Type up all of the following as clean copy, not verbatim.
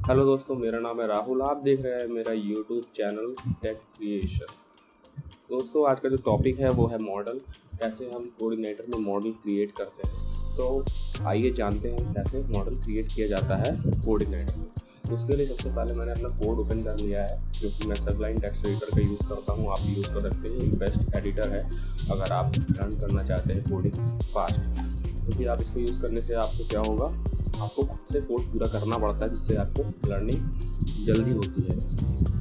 Hello दोस्तों, मेरा नाम है राहुल। आप देख रहे हैं मेरा यूट्यूब चैनल टेक क्रिएशन। दोस्तों, आज का जो टॉपिक है वो है मॉडल। कैसे हम कोऑर्डिनेटर में मॉडल क्रिएट करते हैं। तो आइए जानते हैं कैसे मॉडल क्रिएट किया जाता है कोऑर्डिनेटर में। तो उसके लिए सबसे पहले मैंने अपना कोड ओपन कर लिया है, क्योंकि मैं सबलाइन टेक्स्ट एडिटर का यूज़ करता हूँ। आप भी यूज़ कर सकते हैं, एक बेस्ट एडिटर है अगर आप लर्न करना चाहते हैं कोडिंग फास्ट। क्योंकि आप इसको यूज़ करने से आपको क्या होगा, आपको खुद से कोड पूरा करना पड़ता है, जिससे आपको लर्निंग जल्दी होती है।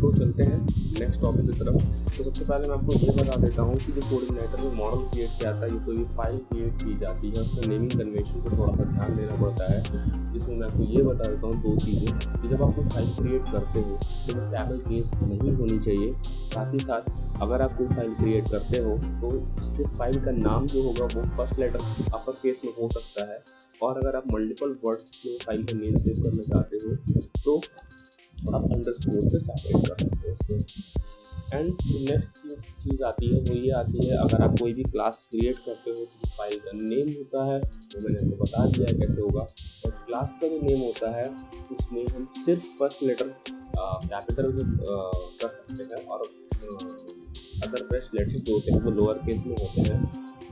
तो चलते हैं नेक्स्ट टॉपिक की तरफ। तो सबसे पहले मैं आपको ये बता देता हूँ कि जो कोऑर्डिनेटर में मॉडल क्रिएट किया जाता है, ये कोई भी फाइल क्रिएट की जाती है, उसमें नेमिंग कन्वेंशन को थोड़ा सा ध्यान देना पड़ता है। जिसमें मैं आपको ये बता देता हूँ दो चीज़ें कि जब आप कोई फाइल क्रिएट करते हो तो वो कैमल केस नहीं होनी चाहिए। साथ ही साथ अगर आप कोई फाइल क्रिएट करते हो तो उसके फाइल का नाम जो होगा वो फर्स्ट लेटर अपर केस में हो सकता है। और अगर आप मल्टीपल वर्ड्स में फाइल का नेम सेव करना चाहते हो तो आप अंडरस्कोर से सेपरेट कर सकते हो उसको। एंड नेक्स्ट चीज़ आती है वो ये आती है, अगर आप कोई भी क्लास क्रिएट करते हो तो फाइल का नेम होता है, तो मैंने आपको बता दिया है कैसे होगा। और क्लास का जो नेम होता है उसमें हम सिर्फ फर्स्ट लेटर कैपिटल से कर सकते हैं, और अदर रेस्ट लेटर्स जो होते हैं वो लोअर केस में होते हैं।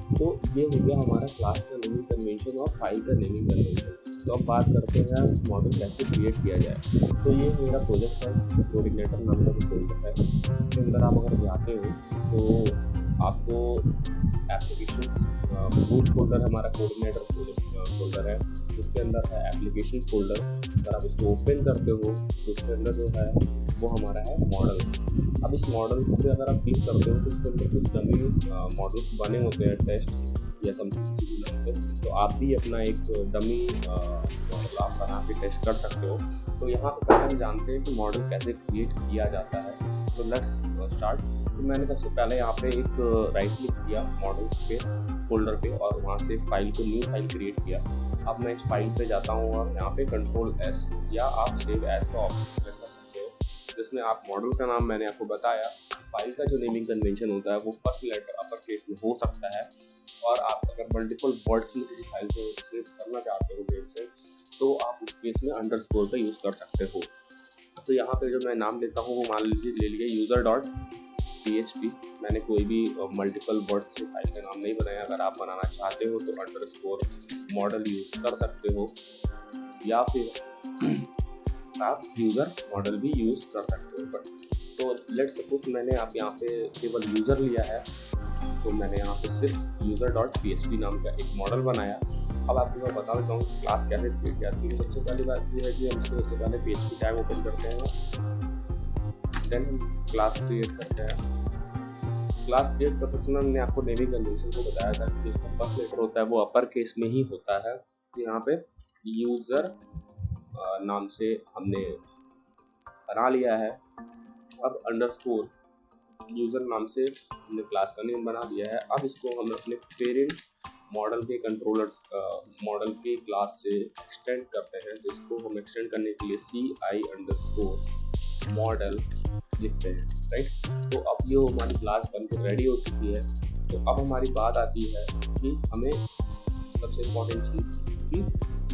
तो ये हो गया हमारा क्लास का नेमिंग कन्वेंशन और फाइल का नेमिंग कन्वेंशन। तो अब बात करते हैं मॉडल कैसे क्रिएट किया जाए। तो ये मेरा प्रोजेक्ट है, कोऑर्डिनेटर नाम का जो प्रोजेक्ट है, इसके अंदर आप अगर जाते हो तो आपको एप्लीकेशंस रूट फोल्डर हमारा कोऑर्डिनेटर फोल्डर है, इसके अंदर है एप्लीकेशन फोल्डर। अगर आप इसको ओपन करते हो तो इसके अंदर जो है वो हमारा है मॉडल्स। अब इस मॉडल्स पे अगर आप क्लिक करते हो तो इसके अंदर कुछ डमी मॉडल्स बने होते हैं, टेस्ट या समथिंग किसी भी नाम से। तो आप भी अपना एक डमी मॉडल आप बना के टेस्ट कर सकते हो। तो यहाँ पे पहले हम जानते हैं कि मॉडल कैसे क्रिएट किया जाता है। तो लेट्स स्टार्ट। तो मैंने सबसे पहले यहाँ पे एक राइट क्लिक किया मॉडल्स पे फोल्डर पे, और वहाँ से फाइल को न्यू फाइल क्रिएट किया। अब मैं इस फाइल पे जाता हूँ और यहाँ पे Ctrl+S या आप सेव एज का ऑप्शन सेलेक्ट कर सकते हो, जिसमें आप मॉडल का नाम मैंने आपको बताया। फाइल का जो नेमिंग कन्वेंशन होता है वो फर्स्ट लेटर अपर केस में हो सकता है। और आप अगर मल्टीपल वर्ड्स में किसी फाइल को सेव करना चाहते हो गेम से, तो आप उस केस में अंडरस्कोर का यूज़ कर सकते हो। तो यहाँ पे जो मैं नाम लेता हूँ वो मान लीजिए ले लिया user.php। मैंने कोई भी मल्टीपल वर्ड्स से फाइल का नाम नहीं बनाया। अगर आप बनाना चाहते हो तो अंडरस्कोर मॉडल यूज़ कर सकते हो, या फिर आप यूज़र मॉडल भी यूज़ कर सकते हो। तो लेट्स सपोज मैंने आप यहाँ पे केवल यूज़र लिया है, तो मैंने यहाँ पे सिर्फ user.php नाम का एक मॉडल बनाया। अब आपको मैं बता देता हूँ क्लास कैसे क्रिएट किया जाती है। सबसे पहली बात ये है कि हम सबसे पहले php टैग ओपन करते हैं, देन हम क्लास क्रिएट करते हैं। क्लास क्रिएट करते समय हमने आपको नेमिंग कन्वेंशन को बताया था कि जिसका फर्स्ट लेटर होता है वो अपर केस में ही होता है। तो यहाँ पे यूज़र नाम से हमने बना लिया है। अब अंडरस्कोर यूज़र नाम से हमने क्लास का नेम बना दिया है। अब इसको हम अपने पेरेंट्स मॉडल के कंट्रोलर्स मॉडल के क्लास से एक्सटेंड करते हैं। तो इसको हम एक्सटेंड करने के लिए ci_model लिखते हैं, राइट। तो अब ये हमारी क्लास बनकर रेडी हो चुकी है। तो अब हमारी बात आती है कि हमें सबसे इम्पोर्टेंट चीज़ कि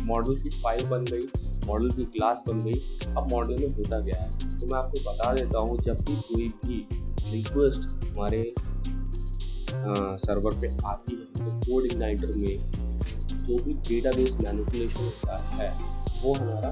मॉडल की फाइल बन गई, मॉडल की क्लास बन गई। अब मॉडल में होता क्या है, तो मैं आपको बता देता हूँ। जब भी कोई भी रिक्वेस्ट हमारे सर्वर पे आती है तो कोऑर्डिनेटर में जो भी डेटाबेस मैनिपुलेशन होता है वो हमारा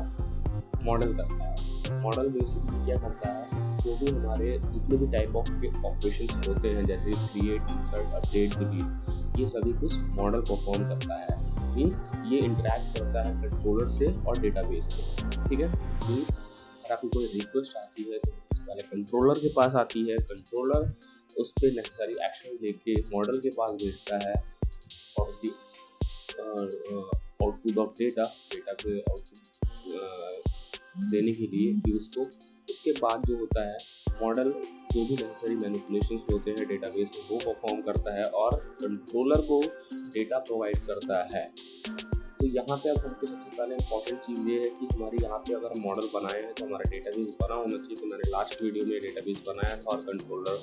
मॉडल करता है। मॉडल बेसिकली क्या करता है, जो भी हमारे जितने भी टाइप ऑफ के ऑपरेशंस होते हैं, जैसे क्रिएट, इंसर्ट, अपडेट, डिलीट, ये सभी कुछ मॉडल परफॉर्म करता है। मीन्स ये इंटरेक्ट करता है कंट्रोलर से और डेटाबेस से, ठीक है। मीन्स अगर आपको कोई रिक्वेस्ट आती है तो पहले कंट्रोलर के पास आती है, कंट्रोलर उस पर नेसेसरी एक्शन लेके मॉडल के पास भेजता है for the output of data के आउटपुट देने के लिए यूज़ को। उसके बाद जो होता है मॉडल जो भी नेसेसरी मैनिपुलेशंस होते हैं डेटाबेस में वो परफॉर्म करता है और कंट्रोलर को डेटा प्रोवाइड करता है। तो यहाँ पे अब हमको सबसे पहले इंपॉर्टेंट चीज़ ये है कि हमारी यहाँ पे अगर मॉडल बनाए हैं तो हमारा डेटाबेस बना होना चाहिए। तो मैंने लास्ट वीडियो में डेटाबेस बनाया था और कंट्रोलर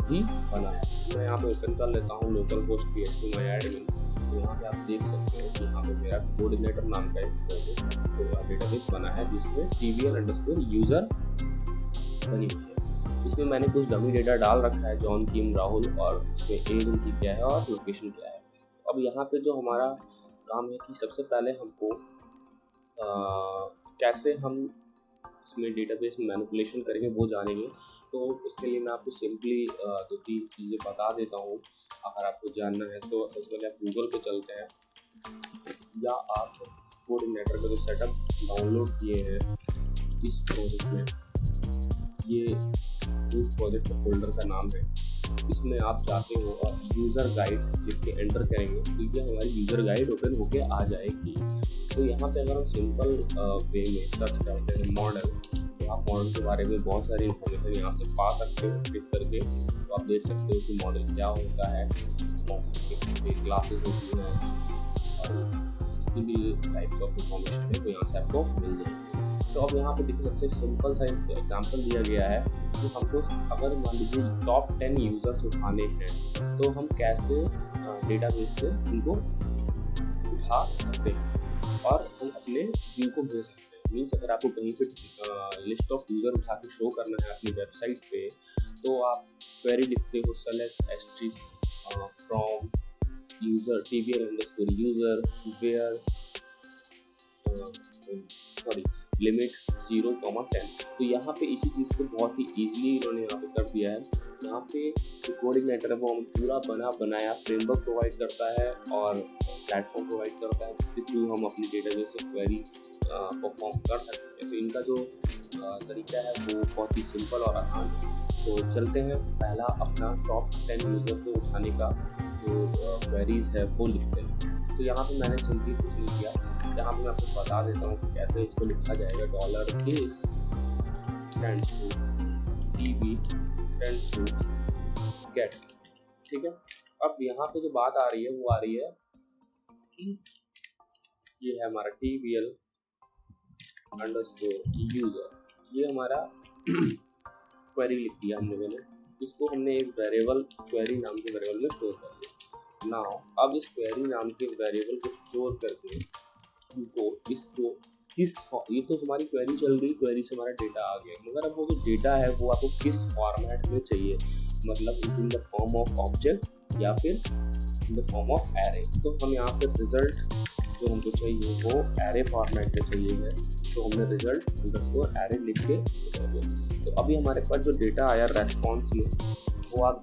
भी बनाया। मैं यहाँ पे ओपन कर लेता हूँ local host php my admin। तो यहाँ पे आप देख सकते हो कि यहाँ पे मेरा कोऑर्डिनेटर नाम का एक डेटाबेस बना है जिसमें tvl_user बनी हुई है। इसमें मैंने कुछ डमी डेटा डाल रखा है, जॉन, किम, राहुल, और इसमें एज उनकी क्या है और लोकेशन क्या है। अब यहाँ पे जो हमारा काम है कि सबसे पहले हमको कैसे हम इसमें डेटाबेस में मैनिपुलेशन करेंगे वो जानेंगे। तो इसके लिए मैं आपको सिंपली 2-3 चीज़ें बता देता हूँ। अगर आपको जानना है तो पहले आप गूगल पे चलते हैं या आप कोऑर्डिनेटर का जो सेटअप डाउनलोड किए हैं इस प्रोजेक्ट में, ये रूट प्रोजेक्ट का फोल्डर का नाम है, इसमें आप जाते हो और यूज़र गाइड लिख के एंटर करेंगे तो ये हमारी यूज़र गाइड ओपन होके आ जाएगी। तो यहाँ पे अगर हम सिंपल वे में सर्च करते हैं मॉडल, तो आप मॉडल के बारे में बहुत सारी इन्फॉर्मेशन यहाँ से पा सकते हो क्लिक करके। तो आप देख सकते हो कि मॉडल क्या होता है, मॉडल की क्लासेस होती हैं और इसकी भी टाइप्स ऑफ इन्फॉर्मेशन है तो यहाँ से आपको मिल जाएगी। तो अब यहाँ पे देखिए सबसे सिंपल सा एग्जांपल दिया गया है कि हमको अगर मान लीजिए टॉप 10 यूज़र्स उठाने हैं तो हम कैसे डेटाबेस से उनको उठा सकते हैं और हम अपने व्यू को भेज सकते हैं। मीन्स अगर आपको कहीं पे लिस्ट ऑफ यूज़र उठा के शो करना है अपनी वेबसाइट पे तो आप क्वेरी लिखते हो select asterisk from user tvl_user where limit 0,10। तो यहाँ पे इसी चीज़ को बहुत ही ईजिली इन्होंने यहाँ पे कर दिया है। यहाँ पे जो कोऑर्डिनेटर है वो पूरा बनाया फ्रेमवर्क प्रोवाइड करता है और प्लेटफॉर्म प्रोवाइड करता है जिसके थ्रू हम अपनी डेटाबेस से क्वेरी परफॉर्म कर सकते हैं। तो इनका जो तरीका है वो बहुत ही सिंपल और आसान है। तो चलते हैं पहला अपना टॉप 10 यूज़र को उठाने का जो क्वेरीज है वो लिखते हैं। तो यहाँ पे मैंने सिंपली कुछ नहीं किया, यहाँ पे मैं आपको बता देता हूँ कि कैसे इसको लिखा जाएगा। $is stands to tv stands to get, ठीक है। अब यहाँ पे जो बात आ रही है वो आ रही है कि ये है हमारा tvl_user, ये हमारा क्वेरी लिख दिया हमने मैंने, इसको हमने एक वेरिएबल क्वेरी नाम के वेरिएबल में स्टोर कर दिया। नाउ अब इस क्वेरी नाम के वेरिएबल को स्टोर करके हमको इसको ये तो हमारी क्वेरी चल गई, क्वेरी से हमारा डेटा आ गया, मगर अब वो जो डेटा है वो आपको किस फॉर्मेट में चाहिए, मतलब is in the form of object या फिर in the form of array. तो हम यहाँ पर रिजल्ट जो हमको चाहिए वो एरे फॉर्मेट में चाहिए है, तो हमने रिजल्ट अंडरस्कोर एरे लिख के तो अभी हमारे पास जो डेटा आया रेस्पॉन्स में वो आप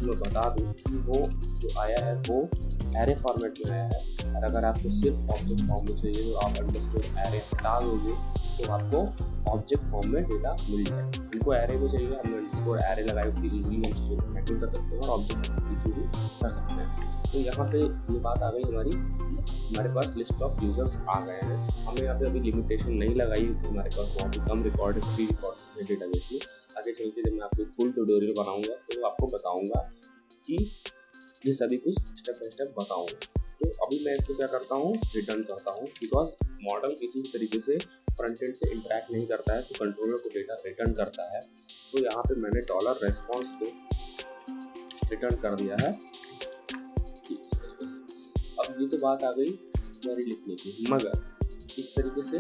मैं बता दूँ कि वो जो आया है वो एरे फॉर्मेट में आया है। और अगर आपको सिर्फ ऑब्जेक्ट फॉर्म में चाहिए तो आप अंडरस्कोर एरे हटा दोगे तो आपको ऑब्जेक्ट फॉर्म में डेटा मिल जाएगा। उनको एरे में चाहिए, हमने अंडरस्कोर एरे लगाई होती है, इजीली हम चीज़ों को हैंडल कर सकते हैं और ऑब्जेक्ट के थ्रू भी कर सकते हैं। तो यहाँ पे ये बात आ गई हमारे पास लिस्ट ऑफ यूज़र्स आ गए हैं। हमने यहाँ पे अभी लिमिटेशन नहीं लगाई क्योंकि हमारे पास बहुत ही कम रिकॉर्ड है, 3 रिकॉर्ड्स है डेटाबेस में। आगे चल के जब मैं आपको फुल ट्यूटोरियल बनाऊंगा तो आपको बताऊंगा कि ये सभी कुछ स्टेप बाय स्टेप बताऊंगा। तो अभी मैं इसको क्या करता हूँ, रिटर्न करता हूँ, बिकॉज मॉडल किसी भी तरीके से फ्रंट एंड से इंटरेक्ट नहीं करता है तो कंट्रोलर को डेटा रिटर्न करता है। सो यहाँ पे मैंने $response को रिटर्न कर दिया है इस तरीके से। अब ये तो बात आ गई क्वेरी लिखने की, मगर इस तरीके से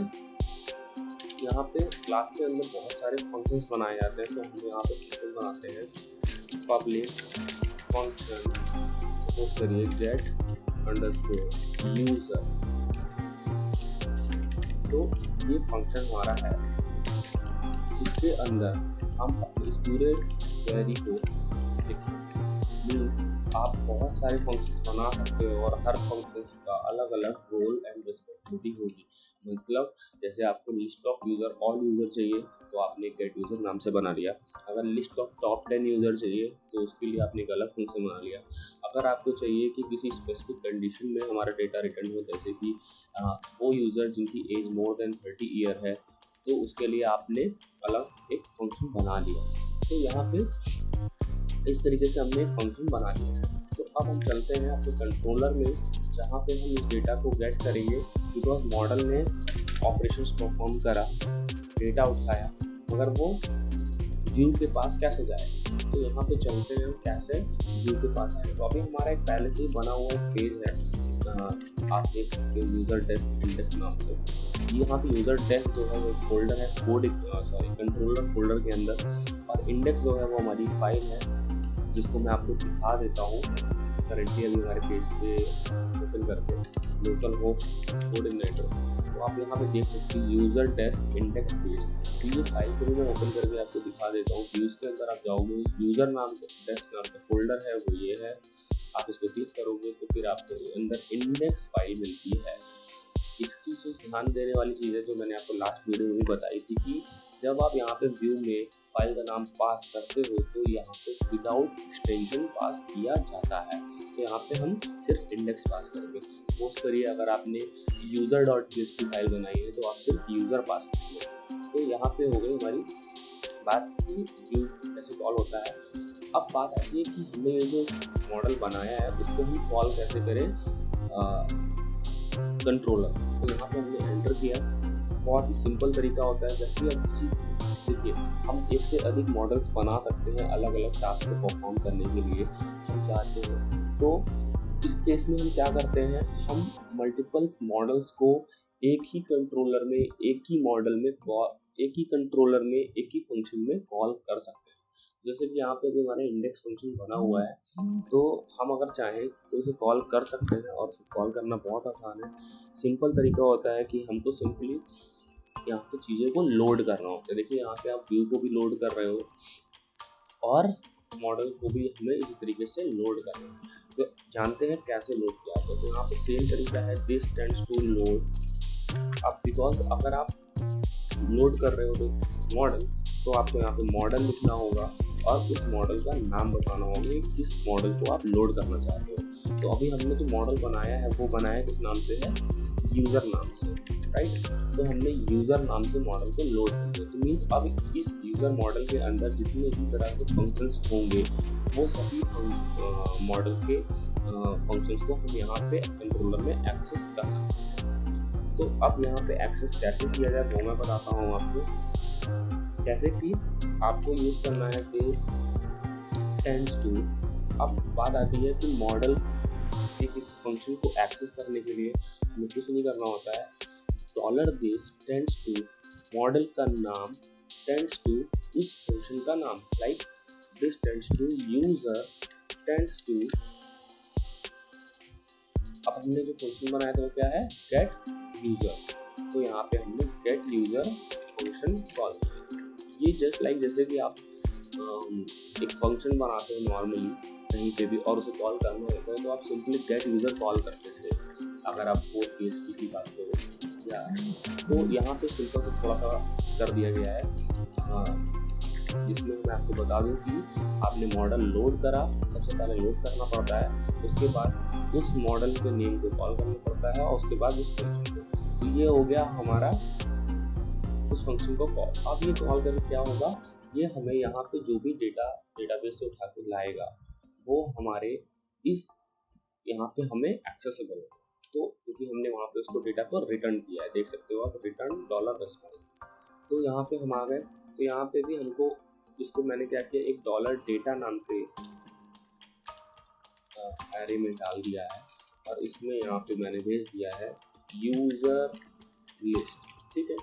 यहाँ पे क्लास के अंदर बहुत सारे फंक्शंस बनाए जाते हैं। तो हम यहाँ पे फंक्शन बनाते हैं पब्लिक फंक्शन, सपोज करिए get_user। तो ये फंक्शन हमारा है जिसके अंदर हम अपने इस पूरे क्वेरी को लिखें। मीन्स आप बहुत सारे फंक्शंस बना सकते हो और हर फंक्शंस का अलग अलग रोल एंड रिस्पॉन्सिबिलिटी होगी। मतलब जैसे आपको list of user all user चाहिए तो आपने गेट यूज़र नाम से बना लिया। अगर लिस्ट ऑफ टॉप 10 यूज़र चाहिए तो उसके लिए आपने एक अलग फंक्शन बना लिया। अगर आपको चाहिए कि किसी स्पेसिफिक कंडीशन में हमारा डेटा रिटर्न हो, जैसे कि वो यूज़र जिनकी एज मोर देन 30 ईयर है, तो उसके लिए आपने अलग एक फंक्शन बना लिया। तो यहाँ पे इस तरीके से हमने एक फंक्शन बना लिया है। तो अब हम चलते हैं अपने कंट्रोलर में जहाँ पे हम इस डेटा को गेट करेंगे, बिकॉज मॉडल ने ऑपरेशंस परफॉर्म करा, डेटा उठाया, मगर वो व्यू के पास कैसे जाए। तो यहाँ पे चलते हैं हम कैसे व्यू के पास आए। तो अभी हमारा एक पहले से ही बना हुआ एक पेज है, आप देख सकते हो यूज़र डेस्क इंडेक्स नाम से। यहाँ पे यूज़र डेस्क जो है वो फोल्डर है कंट्रोलर फोल्डर के अंदर, और इंडेक्स जो है वो हमारी फाइल है जिसको मैं आपको दिखा देता हूँ करेंटली अभी हमारे पेज पे ओपन करके लोकल होस्ट कोऑर्डिनेटर। तो आप यहाँ पे देख सकते हैं यूज़र डेस्क इंडेक्स पेज। तो ये फाइल को भी मैं ओपन करके आपको दिखा देता हूँ। व्यूज़ के अंदर आप जाओगे, यूज़र नाम डेस्क नाम का फोल्डर है वो ये है, आप इस पर क्लिक करोगे तो फिर आपको अंदर इंडेक्स फाइल मिलती है। इस चीज़ से ध्यान देने वाली चीज़ है जो मैंने आपको लास्ट वीडियो में भी बताई थी कि जब आप यहाँ पे व्यू में फाइल का नाम पास करते हो तो यहाँ पे विदाउट एक्सटेंशन पास किया जाता है। तो यहाँ पे हम सिर्फ इंडेक्स पास करेंगे। सपोज करिए अगर आपने user.php फाइल बनाई है तो आप सिर्फ यूज़र पास करेंगे। तो यहाँ पे हो गई हमारी बात कि व्यू कैसे कॉल होता है। अब बात आती है कि हमने ये जो मॉडल बनाया है उसको हम कॉल कैसे करें कंट्रोलर। तो यहाँ पे हमने एंटर किया, बहुत ही सिंपल तरीका होता है। जब भी आप देखिए हम एक से अधिक मॉडल्स बना सकते हैं अलग अलग टास्क को परफॉर्म करने के लिए हम चाहते हैं। तो इस केस में हम क्या करते हैं, हम मल्टीपल्स मॉडल्स को एक ही कंट्रोलर में, एक ही मॉडल में एक ही कंट्रोलर में, एक ही फंक्शन में कॉल कर सकते हैं। जैसे कि यहाँ पे भी हमारा इंडेक्स फंक्शन बना हुआ है, तो हम अगर चाहें तो इसे कॉल कर सकते हैं। और इसे कॉल करना बहुत आसान है। सिंपल तरीका होता है कि हमको सिंपली यहाँ पे चीज़ों को लोड करना होता है। देखिए यहाँ पे आप व्यू को भी लोड कर रहे हो और मॉडल को भी हमें इसी तरीके से लोड करना है। तो जानते हैं कैसे लोड किया जाता है। तो यहाँ पे सेम तरीका है, दिस टेंड्स टू लोड। अब बिकॉज अगर आप लोड कर रहे हो तो मॉडल, तो आपको यहाँ पे मॉडल लिखना होगा और उस मॉडल का नाम बताना होगा किस मॉडल को आप लोड करना चाहते हो। तो अभी हमने जो मॉडल बनाया है वो बनाया किस नाम से है, यूज़र नाम से, राइट। तो हमने यूज़र नाम से मॉडल को लोड कर दिया। तो मीन्स अब इस यूज़र मॉडल के अंदर जितने भी तरह के फंक्शंस होंगे वो सभी मॉडल के फंक्शंस को हम यहाँ पे कंट्रोलर में एक्सेस कर सकते हैं। तो अब यहाँ पे एक्सेस कैसे किया जाए वो मैं बताता हूँ आपको। जैसे कि आपको यूज़ करना है दिस टेंड्स टू। अब बात आती है कि मॉडल के किसी फंक्शन को एक्सेस करने के लिए हमें कुछ नहीं करना होता है। $this टेंड्स टू मॉडल का नाम टेंड्स टू उस फंक्शन का नाम, like this tends to user tends to. अब हमने जो फंक्शन बनाया था वो क्या है, गेट यूज़र। तो यहाँ पे हमने गेट यूज़र फंक्शन कॉल किया। ये जस्ट लाइक जैसे कि आप एक फंक्शन बनाते हो नॉर्मली कहीं पे भी और उसे कॉल करना होता है तो आप सिंपली गेट यूज़र कॉल करते थे। अगर आप कोड PHP की बात करो या तो यहाँ पे सिंपल से थोड़ा सा कर दिया गया है, जिसमें मैं आपको बता दूँ कि आपने मॉडल लोड करा, सबसे पहले लोड करना पड़ता है, उसके बाद उस मॉडल के नेम को कॉल करना पड़ता है और उसके बाद उस फंक्शन को। तो ये हो गया हमारा उस फंक्शन को कॉल। अब ये कॉल करके क्या होगा, ये हमें यहाँ पे जो भी डेटाबेस से उठा के लाएगा वो हमारे इस यहाँ पे हमें एक्सेसिबल होगा। तो क्योंकि हमने वहाँ पे उसको डेटा को रिटर्न किया है, देख सकते हो आप, रिटर्न $response। तो यहाँ पे हम आ गए। तो यहाँ पे भी हमको इसको मैंने क्या किया, एक $data नाम के एरे में डाल दिया है और इसमें यहाँ पे मैंने भेज दिया है यूज़र लिस्ट, ठीक है।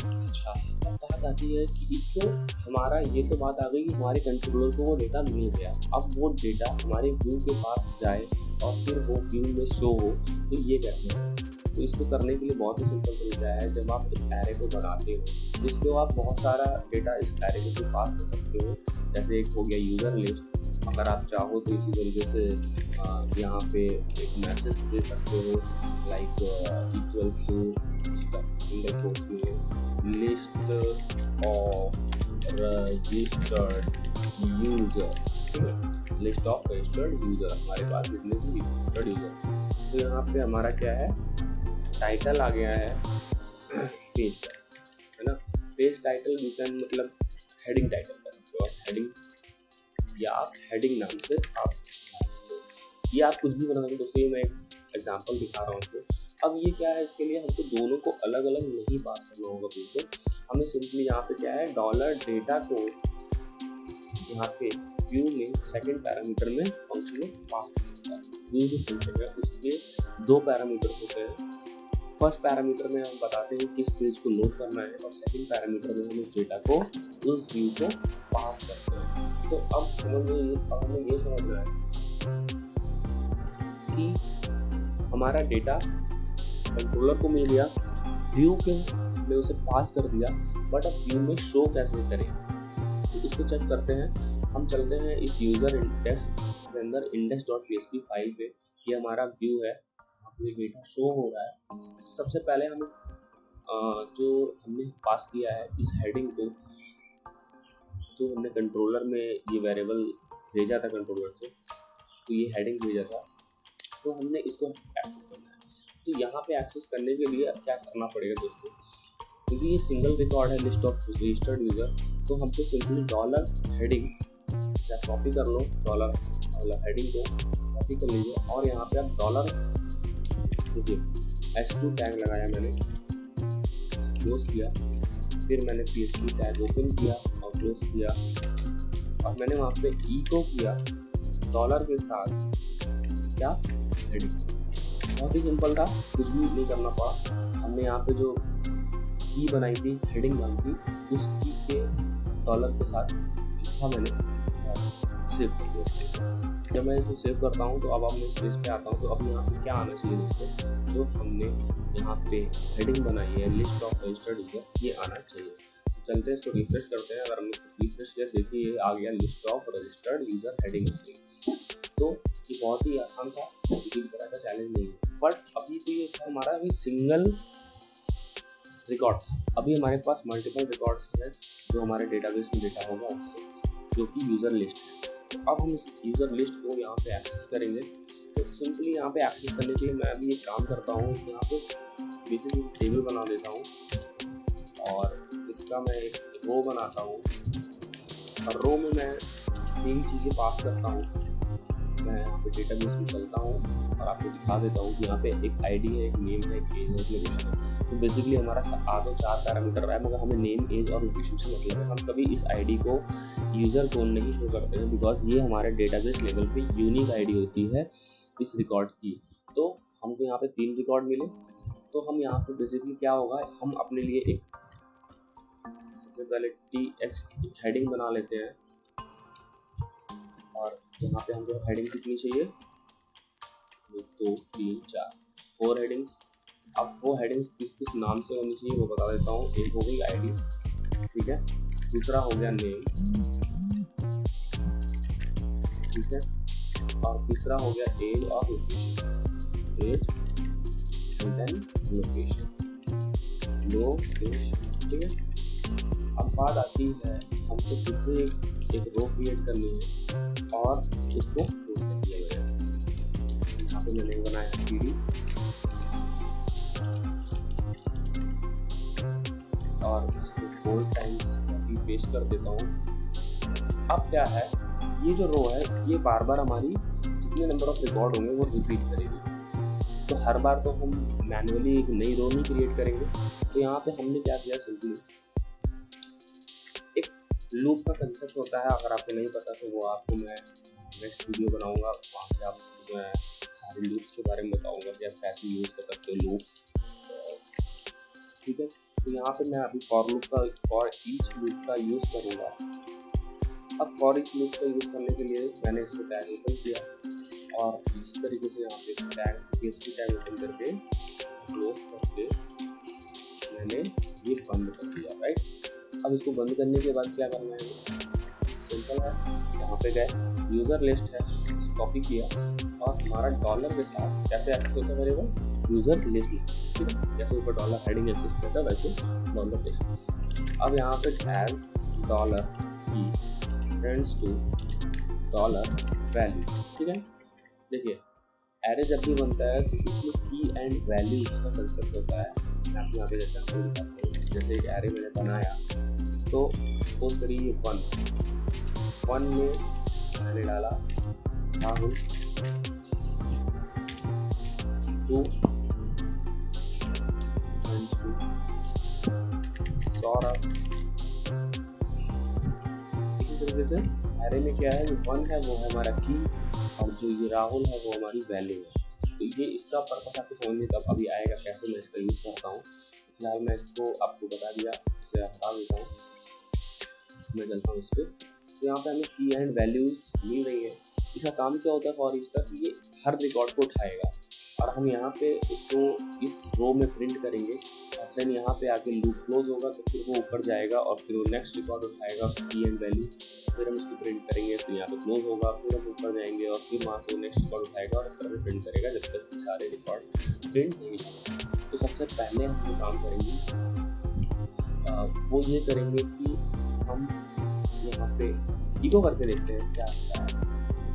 अच्छा, अब बात आती है कि इसको हमारा, ये तो बात आ गई कि हमारे कंट्रोलर को वो डेटा मिल गया। अब वो डेटा हमारे व्यू के पास जाए और फिर वो व्यू में शो हो, तो ये कैसे हो। तो इसको करने के लिए बहुत ही सिंपल तरीका है। जब आप इस एरे को बनाते हो तो इसको आप बहुत सारा डेटा इस एरे को पास कर सकते हो। जैसे एक हो गया यूज़र लिस्ट, अगर आप चाहो तो इसी तरीके से यहाँ पे एक मैसेज दे सकते हो, like equals to single quotes में लिस्ट ऑफ रजिस्टर्ड यूज़र, ठीक है, लिस्ट ऑफ रजिस्टर्ड यूज़र, हमारे पास जितने भी रजिस्टर्ड यूज़र। तो यहाँ पे हमारा क्या है, टाइटल आ गया है पेज का, है ना। पेज टाइटल यू कैन मतलब हेडिंग टाइटल कर सकते हो, हेडिंग या आप हेडिंग नाम से आप ये आप कुछ भी बना सकते हो। दोस्तों ये मैं एक एग्जांपल दिखा रहा हूँ आपको। अब ये क्या है, इसके लिए हमको दोनों को अलग अलग नहीं पास करना होगा व्यू को। हमें सिंपली यहाँ पे क्या है, डॉलर डेटा को यहाँ पे व्यू में सेकंड पैरामीटर में फंक्शन में पास करना होगा। व्यू जो फंक्शन है उसके दो पैरामीटर्स होते हैं। फर्स्ट पैरामीटर में हम बताते हैं किस पेज को लोड करना है, और सेकंड पैरामीटर में हम उस डेटा को, उस व्यू को पास करते हैं। तो अब हमें ये समझना है कि हमारा डेटा कंट्रोलर को मिल गया, व्यू के में उसे पास कर दिया, बट अब व्यू में शो कैसे करें, तो इसको चेक करते हैं। हम चलते हैं इस यूज़र इंडेक्स के अंदर, index.php फाइल पे। ये हमारा व्यू है, अपने डेटा शो हो रहा है। सबसे पहले हमें जो हमने पास किया है इस हेडिंग को, जो हमने कंट्रोलर में ये वेरिएबल भेजा था कंट्रोलर से, तो ये हेडिंग भेजा था, तो हमने इसको एक्सेस करना है। तो यहाँ पे एक्सेस करने के लिए क्या करना पड़ेगा दोस्तों, क्योंकि ये सिंगल रिकॉर्ड है लिस्ट ऑफ रजिस्टर्ड यूज़र, तो हमको सिंपली डॉलर हेडिंग से कॉपी कर लो, डॉलर हेडिंग को कॉपी कर लीजिए, और यहाँ पे आप डॉलर देखिए h2 टैग लगाया मैंने, क्लोज किया, फिर मैंने php टैग ओपन किया और क्लोज किया, और मैंने वहाँ पे इको किया डॉलर के साथ क्या, हेडिंग। बहुत ही सिंपल था, कुछ भी नहीं करना पड़ा। हमने यहाँ पे जो की बनाई थी, हेडिंग बनाई थी, उस की के डॉलर के साथ लिखा मैंने, सेव कर दिया। जब मैं इसको सेव करता हूँ तो अब मैं इस पेज पे आता हूँ, तो अब यहाँ पे क्या आना चाहिए दोस्तों, जो हमने यहाँ पे हेडिंग बनाई है लिस्ट ऑफ रजिस्टर्ड यूजर, ये आना चाहिए। तो चलते हैं इसको रिफ्रेश करते हैं। अगर हमने रिफ्रेश किया, देखिए ये आ गया list of registered user heading आ गई। तो ये बहुत ही आसान था, किसी तरह का चैलेंज नहीं है। बट अभी तो ये था हमारा अभी सिंगल रिकॉर्ड था, अभी हमारे पास मल्टीपल रिकॉर्ड्स हैं जो हमारे डेटाबेस में डेटा होगा उससे, जो कि यूज़र लिस्ट है। तो अब हम इस यूज़र लिस्ट को यहाँ पे एक्सेस करेंगे। तो सिंपली यहाँ पे एक्सेस करने के लिए मैं अभी एक काम करता हूँ, यहाँ पे बेसिकली टेबल बना देता हूँ, और इसका मैं एक रो बनाता हूँ, और रो में मैं 3 चीज़ें पास करता हूँ। मैं यहाँ पे डेटाबेस में चलता हूँ और आपको दिखा देता हूँ कि यहाँ पे एक आईडी है, एक नेम है, एक एज है, एक लोकेशन है। तो बेसिकली हमारा आगे 4 पैरामीटर है, मगर हमें नेम, एज और लोकेशन से मतलब है। हम कभी इस आईडी को यूज़र को नहीं शो करते हैं, बिकॉज ये हमारे डेटाबेस लेवल पे यूनिक आईडी होती है इस रिकॉर्ड की। तो हमको यहाँ पे 3 रिकॉर्ड मिले। तो हम यहाँ पे बेसिकली क्या होगा, हम अपने लिए एक सबसे पहले TH हेडिंग बना लेते हैं, और यहाँ पे हमको हेडिंग कितनी चाहिए, 2 3 4 4 हेडिंग्स। अब वो हेडिंग्स किस किस नाम से होनी चाहिए वो बता देता हूँ। एक हो गई आईडी, ठीक है, दूसरा हो गया नेम, ठीक है, और तीसरा हो गया एज और location, age and then location, ठीक है। अब बात आती है हमको फिर से एक रो क्रिएट करनी है और इसको पोस्ट कर दिया गया है। यहाँ पे मैंने बनाया PD, और इसको 4 टाइम्स कॉपी पेस्ट कर देता हूँ। अब क्या है, ये जो रो है ये बार बार हमारी जितने नंबर ऑफ रिकॉर्ड होंगे वो रिपीट करेगी। तो हर बार तो हम मैन्युअली एक नई रो नहीं क्रिएट करेंगे। तो यहाँ पे हमने क्या किया, सिंपली एक लूप का कंसेप्ट होता है, अगर आपको नहीं पता तो वो आपको मैं नेक्स्ट वीडियो बनाऊंगा, वहाँ से आप मैं सारे लूप्स के बारे में बताऊंगा कि आप कैसे यूज़ कर सकते हो लूप्स, ठीक है। तो यहाँ पे मैं अभी फॉर ईच लूप का यूज़ करूँगा। अब फॉर ईच लूप का यूज़ करने के लिए मैंने इसको टैग ओपन किया, और इस तरीके से यहाँ पे PHP टैग ओपन करके क्लोज करके मैंने ये बंद कर दिया, राइट। अब इसको बंद करने के बाद क्या करना है, सिंपल है, यहाँ पे गए, यूज़र लिस्ट है, इसको कॉपी किया, और हमारा डॉलर के साथ कैसे एक्सेस होता है वेरिएबल, यूज़र लिस्ट में, ठीक है। जैसे ऊपर डॉलर हेडिंग एक्सेस करता है वैसे डॉलर लिस्ट। अब यहाँ पे एज डॉलर की फ्रेंड्स टू डॉलर वैल्यू, ठीक है। देखिए एरे जब भी बनता है तो इसमें की एंड वैल्यू उसका कंसेप्ट होता है। मैं आपको यहाँ पे जैसे आपको दिखाता हूँ, जैसे एक एरे मैंने बनाया, तो सपोज करिए 1 में मैंने डाला राहुल 2 सेंड्स टू सौरभ। इसी तरीके से एरे में क्या है, जो 1 है वो है हमारा की, और जो ये राहुल है वो हमारी वैल्यू है। तो ये इसका पर्पस आपको समझने तब अभी आएगा कैसे मैं इसका यूज़ करता हूँ। फिलहाल मैं इसको आपको बता दिया, इसे हटा देता हूँ, मैं चलता हूँ इस पर। तो यहाँ पे हमें की एंड वैल्यूज़ मिल रही है। इसका काम क्या होता है फॉर ईच तक, ये हर रिकॉर्ड को उठाएगा और हम यहाँ पे उसको इस रो में प्रिंट करेंगे, और देन यहाँ पे आके लूप क्लोज होगा तो फिर वो ऊपर जाएगा और फिर वो नेक्स्ट रिकॉर्ड उठाएगा उसकी की एंड वैल्यू, फिर हम उसको प्रिंट करेंगे, फिर यहाँ पे क्लोज होगा, फिर हम ऊपर जाएंगे और फिर वहाँ से वो नेक्स्ट रिकॉर्ड उठाएगा और इस तरह से प्रिंट करेगा जब तक सारे रिकॉर्ड प्रिंट नहीं होंगे। तो सबसे पहले हम जो काम करेंगे वो ये करेंगे कि हम यहाँ पे इको करके देखते हैं क्या आता है।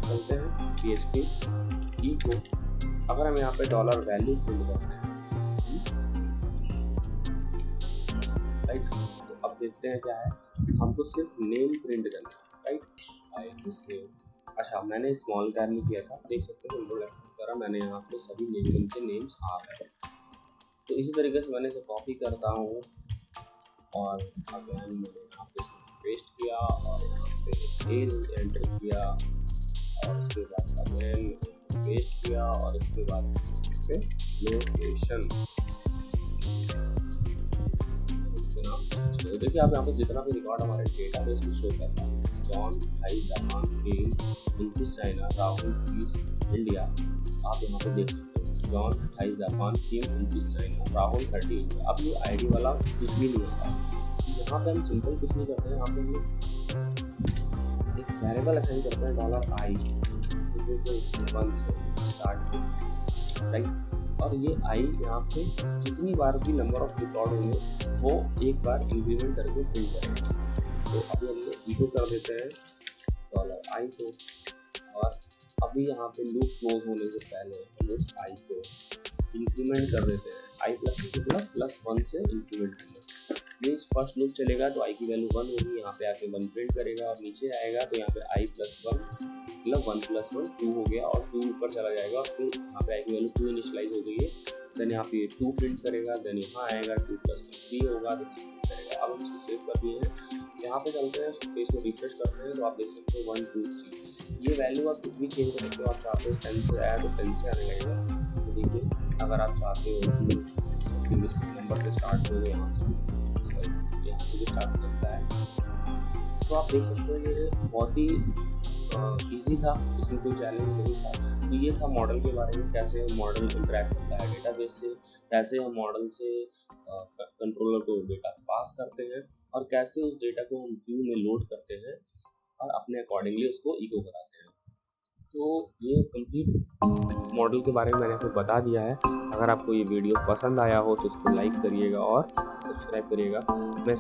चलते हैं PHP इको, अगर हम यहाँ पे डॉलर वैल्यू प्रिंट करते हैं, राइट, तो अब देखते हैं क्या है, हमको सिर्फ नेम प्रिंट करना है, राइट। दिस नेम, अच्छा मैंने स्मॉल कैर में किया था, देख सकते हो कंट्रोल F करा, मैंने यहाँ पे सभी नेम के नेम्स आ गए। तो इसी तरीके से मैंने इसे कॉपी करता हूँ और अगेन मैंने यहाँ पे पेस्ट किया और यहाँ पे एज एंटर किया और उसके बाद अगेन पेस्ट किया और उसके बाद इस पे लोकेशन। देखिए आप यहाँ पे जितना भी रिकॉर्ड हमारे डेटाबेस में शो कर रहा है, जॉन भाई Japan, king 29 China, Rahul 30 India, आप यहाँ पे देख सकते हो John 28 Japan, king 29 China, Rahul 30 India. अब ये आईडी वाला कुछ भी नहीं होता है, यहाँ पे हम सिंपल कुछ नहीं करते हैं, यहाँ पे हम एक वेरिएबल असाइन करते हैं $i, इसे 1 से स्टार्ट, राइट। और ये i यहाँ पे जितनी बार भी नंबर ऑफ रिकॉर्ड होंगे वो एक बार इंक्रीमेंट करके प्रिंट करेंगे। तो अभी हमने इको कर देते हैं $i को, और अभी यहाँ पे लूप क्लोज होने से पहले हम उस i को इंक्रीमेंट कर देते हैं, i प्लस 1 से इंक्रीमेंट करना। ये इस फर्स्ट लूप चलेगा तो i की वैल्यू 1 होगी, यहाँ पे आके 1 प्रिंट करेगा और नीचे आएगा तो यहाँ पे i प्लस 1 मतलब 1 प्लस 1 2 हो गया और 2 ऊपर चला जाएगा और फिर यहाँ पे i की वैल्यू 2 इनिशियलाइज हो गई है। देन यहाँ पे 2 प्रिंट करेगा, देन यहाँ आएगा 2 प्लस 1 3 होगा, तो 3 प्रिंट करेगा। अब हम इसको सेव कर दिए हैं, यहाँ पे चलते हैं पेज को रिफ्रेश करते हैं तो आप देख सकते हो 1 2 3 ये वैल्यू आप कुछ भी चेंज कर सकते हो। आप चाहते हो 10 से आया तो 10 से आने लगेगा, तो देखिए अगर आप चाहते हो कि इस नंबर से स्टार्ट हो यहाँ से स्टार्ट हो सकता है, तो आप देख सकते हो ये बहुत ही इजी था, इसमें कोई चैलेंज नहीं था। तो ये था मॉडल के बारे में, कैसे हम मॉडल इंटरेक्ट करता है डेटाबेस से, कैसे हम मॉडल से कंट्रोलर को डेटा पास करते हैं और कैसे उस डेटा को हम व्यू में लोड करते हैं और अपने अकॉर्डिंगली उसको इको कराते हैं। तो ये कंप्लीट मॉडल के बारे में मैंने आपको बता दिया है। अगर आपको ये वीडियो पसंद आया हो तो इसको लाइक करिएगा और सब्सक्राइब करिएगा। मैं